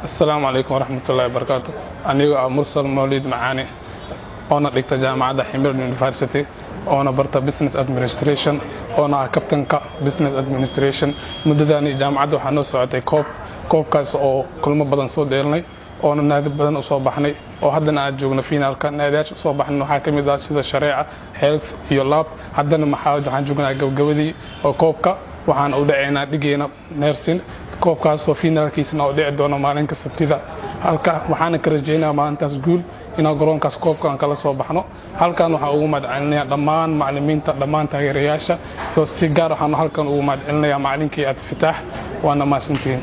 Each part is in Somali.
السلام عليكم ورحمة الله وبركاته. أنا مرسل مولد معاني. أنا دكتور جامعة حمير يونيفرسيتي. أنا برتا بزنس أدمنستريشن. أنا كابتن بزنس أدمنستريشن. مدداني جامعة وحنا سعودي كوب كاس أو كل ما بدن صوت ديرني. أنا نادي بدن أصابحني. وحدنا أجونا فينا كان ناديش أصابحنا وحاكم إذا سيد الشريعة هيلث يولاب. حدنا محاول حنجونا جودي أو كوبكا وحنا أودعنا دقينا نيرسين. koobkaasoo finaalkiisna oo dhici doono maalinka sabtida halka waxaan ka rajaynayaa maalintaas guul inaan garoonkaas koobkan kala soo baxno halkan waxaan ugu madcalinayaa dhammaan macallimiinta dhammaan taageerayaasha iyo si gaar ah halkan ugu madcalinayaa macallinkii Abdi Fataax waana maasantiin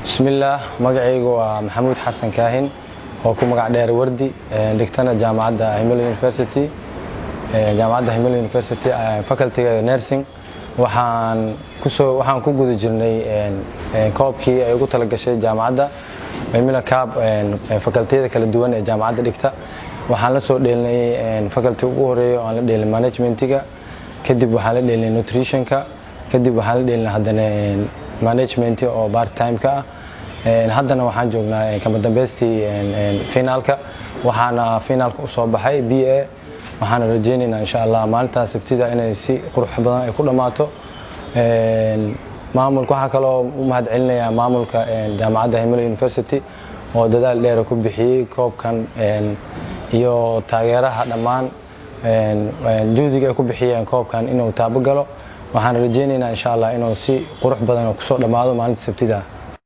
bismillaah magacaygu waa Maxamuud Xasan Kaahin oo ku magac dheer Wardi dhigtana jaamacadda Himel University faculty nursing waxaan ku guda jirnay koobkii ay ugu tala gashay jaamacadda Himel Cup facultyada kala duwan ee jaamacadda dhigta waxaan la soo dheelnay faculty ugu horeeyo aan la dheelnay managementiga kadib waxaan la dheelnay nutritionka kadib waxaan la dheelnay haddana management oo part time ka haddana waxaan joognaa kama dambeystii finaalka waxaana finaalka u soo baxay BA waxaan rajaynaynaa insha Allah maalinta sabtida inay si qurux badan ay ku dhamaato maamulka waxa kale oo u mahadcelinayaa maamulka jaamacadda Himel University oo dadaal dheer ku bixiyay koobkan iyo taageeraha dhammaan juhdiga ay ku bixiyeen koobkan inuu taabo galo waxaan rajaynaynaa insha Allah inuu si qurux badan ku soo dhamaado maalinta sabtida